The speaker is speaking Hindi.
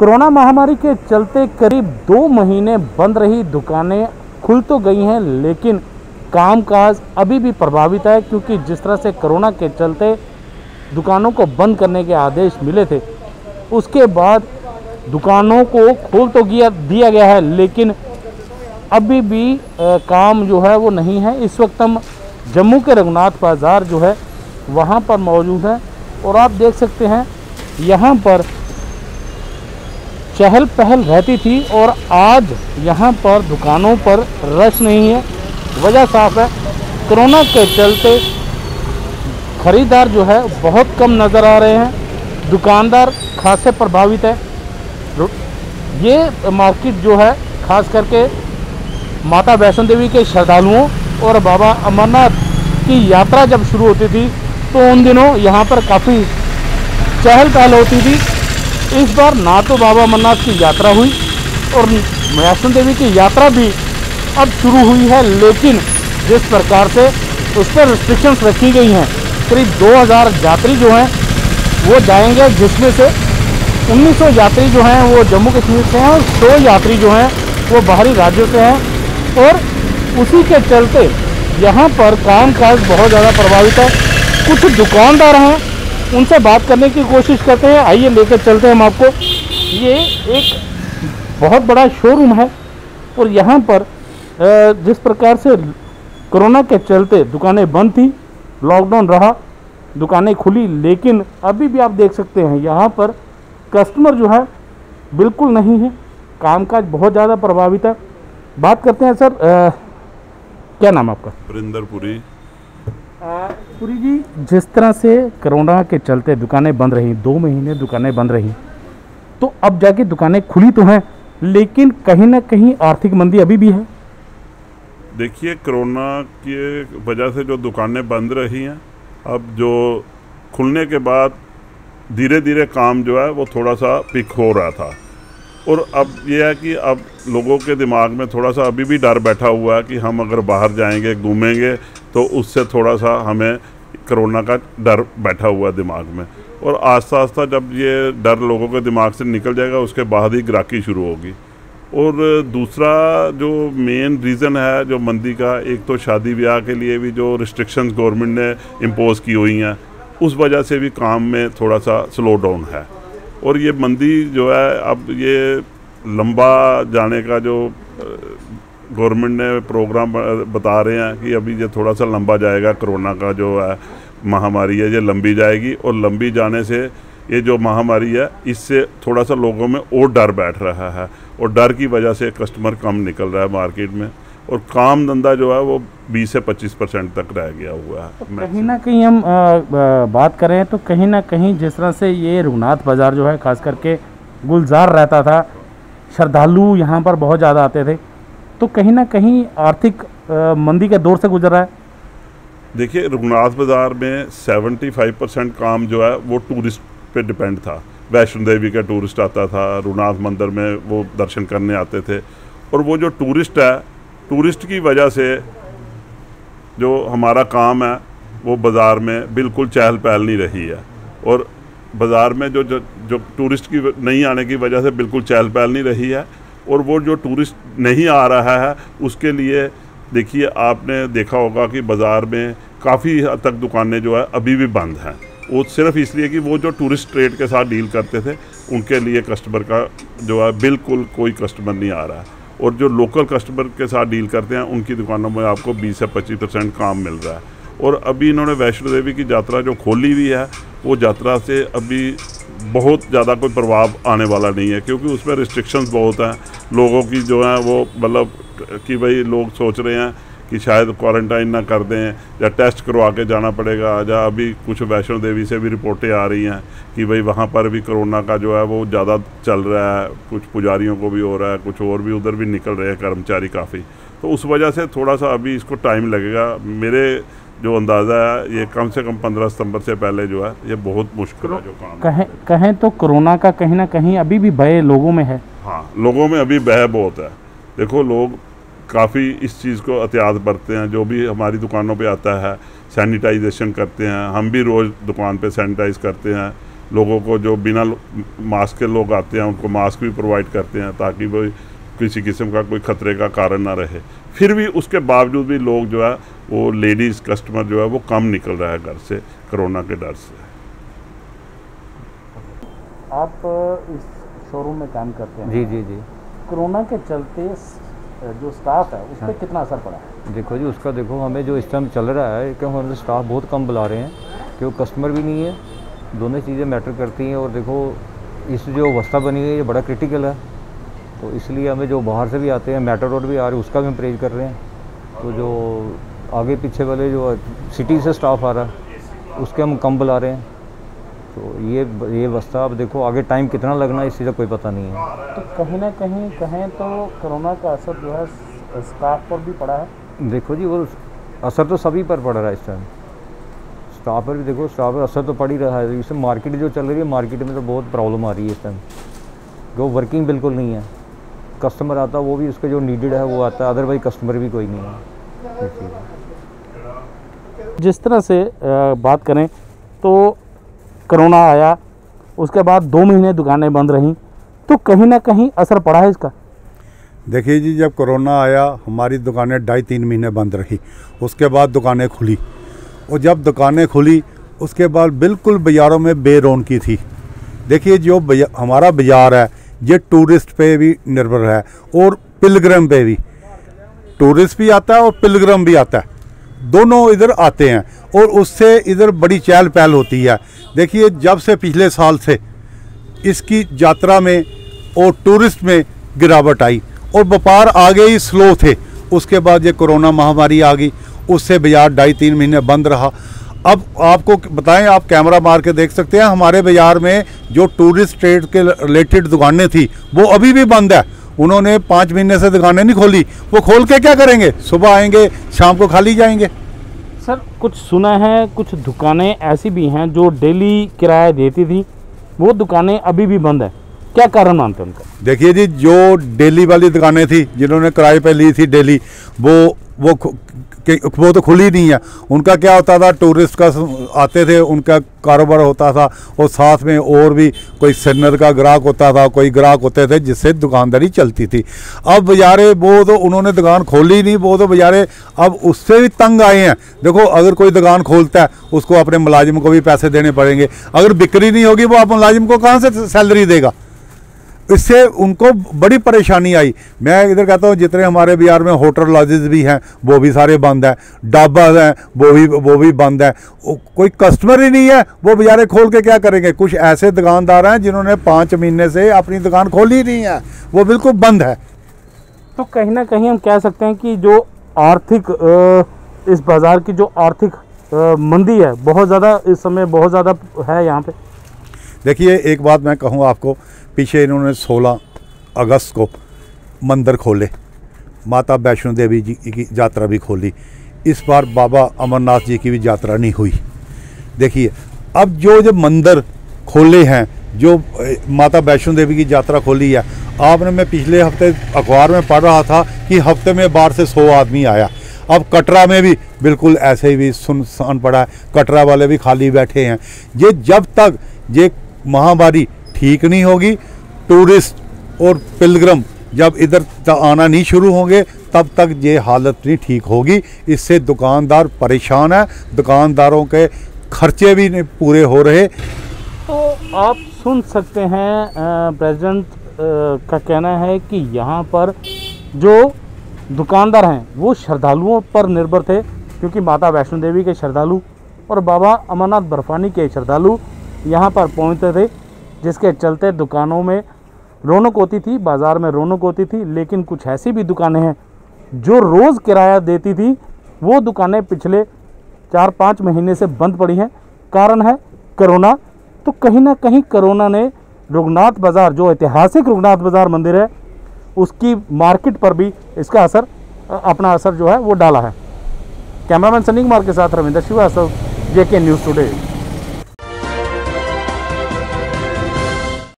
कोरोना महामारी के चलते करीब 2 महीने बंद रही दुकानें खुल तो गई हैं, लेकिन कामकाज अभी भी प्रभावित है, क्योंकि जिस तरह से कोरोना के चलते दुकानों को बंद करने के आदेश मिले थे, उसके बाद दुकानों को खोल तो दिया गया है, लेकिन अभी भी काम जो है वो नहीं है। इस वक्त हम जम्मू के रघुनाथ बाज़ार जो है वहाँ पर मौजूद है और आप देख सकते हैं यहाँ पर चहल पहल रहती थी और आज यहाँ पर दुकानों पर रश नहीं है। वजह साफ है, कोरोना के चलते खरीदार जो है बहुत कम नज़र आ रहे हैं, दुकानदार खासे प्रभावित है। ये मार्केट जो है खास करके माता वैष्णो देवी के श्रद्धालुओं और बाबा अमरनाथ की यात्रा जब शुरू होती थी तो उन दिनों यहाँ पर काफ़ी चहल पहल होती थी। इस बार ना तो बाबा अमरनाथ की यात्रा हुई और वैष्णो देवी की यात्रा भी अब शुरू हुई है, लेकिन जिस प्रकार से उस पर रिस्ट्रिक्शंस रखी गई हैं, करीब 2000 यात्री जो हैं वो जाएंगे, जिसमें से 1900 यात्री जो हैं वो जम्मू कश्मीर से हैं और 100 यात्री जो हैं वो बाहरी राज्यों से हैं। और उसी के चलते यहाँ पर कामकाज बहुत ज़्यादा प्रभावित है। कुछ दुकानदार हैं, उनसे बात करने की कोशिश करते हैं। आइए लेकर चलते हैं हम आपको। ये एक बहुत बड़ा शोरूम है और यहाँ पर जिस प्रकार से कोरोना के चलते दुकानें बंद थी, लॉकडाउन रहा, दुकानें खुली, लेकिन अभी भी आप देख सकते हैं यहाँ पर कस्टमर जो है बिल्कुल नहीं है, कामकाज बहुत ज़्यादा प्रभावित है। बात करते हैं सर, क्या नाम है आपका? वरिंदर पुरी। पुरी जी, जिस तरह से कोरोना के चलते दुकानें बंद रही, 2 महीने दुकानें बंद रही, तो अब जाके दुकानें खुली तो हैं, लेकिन कहीं ना कहीं आर्थिक मंदी अभी भी है। देखिए, कोरोना की वजह से जो दुकानें बंद रही हैं, अब जो खुलने के बाद धीरे धीरे काम जो है वो थोड़ा सा पिक हो रहा था। और अब ये है कि अब लोगों के दिमाग में थोड़ा सा अभी भी डर बैठा हुआ है कि हम अगर बाहर जाएंगे, घूमेंगे, तो उससे थोड़ा सा हमें कोरोना का डर बैठा हुआ है दिमाग में। और आस्ता आस्ता जब ये डर लोगों के दिमाग से निकल जाएगा, उसके बाद ही ग्राहकी शुरू होगी। और दूसरा जो मेन रीज़न है जो मंदी का, एक तो शादी ब्याह के लिए भी जो रिस्ट्रिक्शंस गवर्नमेंट ने इम्पोज़ की हुई हैं, उस वजह से भी काम में थोड़ा सा स्लो डाउन है। और ये मंदी जो है, अब ये लंबा जाने का जो गवर्नमेंट ने प्रोग्राम बता रहे हैं कि अभी ये थोड़ा सा लंबा जाएगा, कोरोना का जो है महामारी है ये लंबी जाएगी। और लंबी जाने से ये जो महामारी है, इससे थोड़ा सा लोगों में और डर बैठ रहा है और डर की वजह से कस्टमर कम निकल रहा है मार्केट में और काम धंधा जो है वो 20 से 25% तक रह गया हुआ है। तो कहीं ना कहीं हम बात करें तो कहीं ना कहीं जिस तरह से ये रघुनाथ बाज़ार जो है खास करके गुलजार रहता था, श्रद्धालु यहाँ पर बहुत ज़्यादा आते थे, तो कहीं ना कहीं आर्थिक मंदी के दौर से गुजर रहा है। देखिए, रघुनाथ बाज़ार में 75% काम जो है वो टूरिस्ट पे डिपेंड था। वैष्णो देवी का टूरिस्ट आता था, रघुनाथ मंदिर में वो दर्शन करने आते थे, और वो जो टूरिस्ट है, टूरिस्ट की वजह से जो हमारा काम है वो बाज़ार में बिल्कुल चहल पहल नहीं रही है। और बाज़ार में जो टूरिस्ट की नहीं आने की वजह से बिल्कुल चहल पहल नहीं रही है। और वो जो टूरिस्ट नहीं आ रहा है उसके लिए देखिए, आपने देखा होगा कि बाज़ार में काफ़ी हद तक दुकानें जो है अभी भी बंद हैं। वो सिर्फ इसलिए कि वो जो टूरिस्ट ट्रेड के साथ डील करते थे, उनके लिए कस्टमर का जो है बिल्कुल कोई कस्टमर नहीं आ रहा है। और जो लोकल कस्टमर के साथ डील करते हैं, उनकी दुकानों में आपको 20 से 25% काम मिल रहा है। और अभी इन्होंने वैष्णो देवी की यात्रा जो खोली हुई है, वो यात्रा से अभी बहुत ज़्यादा कोई प्रभाव आने वाला नहीं है, क्योंकि उसमें रिस्ट्रिक्शंस बहुत हैं लोगों की जो है वो, मतलब कि भाई लोग सोच रहे हैं कि शायद क्वारंटाइन ना कर दें या टेस्ट करवा के जाना पड़ेगा। या अभी कुछ वैष्णो देवी से भी रिपोर्टें आ रही हैं कि भाई वहाँ पर भी कोरोना का जो है वो ज़्यादा चल रहा है, कुछ पुजारियों को भी हो रहा है, कुछ और भी उधर भी निकल रहे हैं कर्मचारी काफ़ी। तो उस वजह से थोड़ा सा अभी इसको टाइम लगेगा। मेरे जो अंदाज़ा है, ये कम से कम 15 सितंबर से पहले जो है ये बहुत मुश्किल है जो काम कहें तो कोरोना का कहीं ना कहीं अभी भी भय लोगों में है। हाँ, लोगों में अभी भय बहुत है। देखो, लोग काफ़ी इस चीज़ को एहतियात बरतते हैं। जो भी हमारी दुकानों पे आता है, सैनिटाइजेशन करते हैं, हम भी रोज़ दुकान पे सैनिटाइज करते हैं, लोगों को जो बिना मास्क के लोग आते हैं उनको मास्क भी प्रोवाइड करते हैं ताकि वो किसी किस्म का कोई ख़तरे का कारण ना रहे। फिर भी उसके बावजूद भी लोग जो है वो लेडीज़ कस्टमर जो है वो कम निकल रहा है घर से कोरोना के डर से। आप इस शोरूम में काम करते हैं? जी जी जी। कोरोना के चलते जो स्टाफ है उस पर कितना असर पड़ा है? देखो जी, उसका देखो हमें जो इस टाइम चल रहा है कि हमें स्टाफ बहुत कम बुला रहे हैं कि वो कस्टमर भी नहीं है, दोनों चीज़ें मैटर करती हैं। और देखो इस जो अवस्था बनी है ये बड़ा क्रिटिकल है, तो इसलिए हमें जो बाहर से भी आते हैं, मेटाडोर भी आ रहे हैं, उसका भी हम परहेज कर रहे हैं। तो जो आगे पीछे वाले जो सिटी से स्टाफ आ रहा है उसके हम कम बुला रहे हैं। तो ये अवस्था अब देखो आगे टाइम कितना लगना है इस चीज़ का कोई पता नहीं है। तो कहीं ना कहीं कहें तो कोरोना का असर जो है स्टाफ पर भी पड़ा है। देखो जी, वो असर तो सभी पर पड़ रहा है इस टाइम, स्टाफ पर भी देखो, स्टाफ पर असर तो पड़ ही रहा है। इससे मार्केट जो चल रही है, मार्केट में तो बहुत प्रॉब्लम आ रही है इस टाइम, वो वर्किंग बिल्कुल नहीं है। कस्टमर आता वो भी उसका जो नीडेड है वो आता है, अदरवाइज कस्टमर भी कोई नहीं है। जिस तरह से बात करें तो कोरोना आया, उसके बाद 2 महीने दुकानें बंद रहीं, तो कहीं ना कहीं असर पड़ा है इसका। देखिए जी, जब कोरोना आया हमारी दुकानें 2.5-3 महीने बंद रही, उसके बाद दुकानें खुली। और जब दुकानें खुली उसके बाद बिल्कुल बाज़ारों में बेरौनकी थी। देखिए जो हमारा बाज़ार है ये टूरिस्ट पे भी निर्भर है और पिलग्रम पे भी। टूरिस्ट भी आता है और पिलग्रम भी आता है, दोनों इधर आते हैं और उससे इधर बड़ी चहल पहल होती है। देखिए जब से पिछले साल से इसकी यात्रा में और टूरिस्ट में गिरावट आई और व्यापार आगे ही स्लो थे। उसके बाद ये कोरोना महामारी आ गई, उससे बाजार 2.5-3 महीने बंद रहा। अब आपको बताएं, आप कैमरा मार के देख सकते हैं हमारे बाजार में जो टूरिस्ट ट्रेड के रिलेटेड दुकानें थी वो अभी भी बंद है। उन्होंने 5 महीने से दुकानें नहीं खोली, वो खोल के क्या करेंगे? सुबह आएंगे शाम को खाली जाएंगे। सर कुछ सुना है कुछ दुकानें ऐसी भी हैं जो डेली किराया देती थी, वो दुकानें अभी भी बंद है, क्या कारण मानते हैं उनका? देखिए जी, जो डेली वाली दुकानें थी जिन्होंने किराए पे ली थी डेली, वो तो खुली नहीं है। उनका क्या होता था, टूरिस्ट का आते थे, उनका कारोबार होता था और साथ में और भी कोई सिग्नल का ग्राहक होता था, कोई ग्राहक होते थे जिससे दुकानदारी चलती थी। अब बेचारे वो तो उन्होंने दुकान खोली नहीं, वो तो बेचारे अब उससे भी तंग आए हैं। देखो अगर कोई दुकान खोलता है उसको अपने मुलाजिम को भी पैसे देने पड़ेंगे, अगर बिक्री नहीं होगी वो आप मुलाजिम को कहाँ से सैलरी देगा? इससे उनको बड़ी परेशानी आई। मैं इधर कहता हूँ जितने हमारे बिहार में होटल लॉजेस भी हैं वो भी सारे बंद हैं, ढाबा हैं वो भी बंद है। कोई कस्टमर ही नहीं है, वो बेचारे खोल के क्या करेंगे? कुछ ऐसे दुकानदार हैं जिन्होंने 5 महीने से अपनी दुकान खोली नहीं है, वो बिल्कुल बंद है। तो कहीं ना कहीं हम कह सकते हैं कि जो आर्थिक इस बाज़ार की जो आर्थिक मंदी है बहुत ज़्यादा इस समय बहुत ज़्यादा है यहाँ पे। देखिए एक बात मैं कहूँ आपको, पीछे इन्होंने 16 अगस्त को मंदिर खोले, माता वैष्णो देवी जी की यात्रा भी खोली। इस बार बाबा अमरनाथ जी की भी यात्रा नहीं हुई। देखिए अब जो मंदिर खोले हैं, जो माता वैष्णो देवी की यात्रा खोली है, आपने मैं पिछले हफ्ते अखबार में पढ़ रहा था कि हफ्ते में बाहर से 100 आदमी आया। अब कटरा में भी बिल्कुल ऐसे ही भी सुनसान पड़ा है, कटरा वाले भी खाली बैठे हैं। ये जब तक ये महामारी ठीक नहीं होगी, टूरिस्ट और पिलग्रम जब इधर आना नहीं शुरू होंगे, तब तक ये हालत नहीं ठीक होगी। इससे दुकानदार परेशान है, दुकानदारों के खर्चे भी नहीं पूरे हो रहे। तो आप सुन सकते हैं प्रेसिडेंट का कहना है कि यहाँ पर जो दुकानदार हैं वो श्रद्धालुओं पर निर्भर थे, क्योंकि माता वैष्णो देवी के श्रद्धालु और बाबा अमरनाथ बर्फानी के श्रद्धालु यहाँ पर पहुँचते थे, जिसके चलते दुकानों में रौनक होती थी, बाज़ार में रौनक होती थी। लेकिन कुछ ऐसी भी दुकानें हैं जो रोज़ किराया देती थी, वो दुकानें पिछले 4-5 महीने से बंद पड़ी हैं। कारण है कोरोना। तो कहीं ना कहीं कोरोना ने रघुनाथ बाज़ार, जो ऐतिहासिक रघुनाथ बाज़ार मंदिर है, उसकी मार्केट पर भी इसका असर अपना असर जो है वो डाला है। कैमरामैन सनी कुमार के साथ Ravindra Srivastava, JK news today.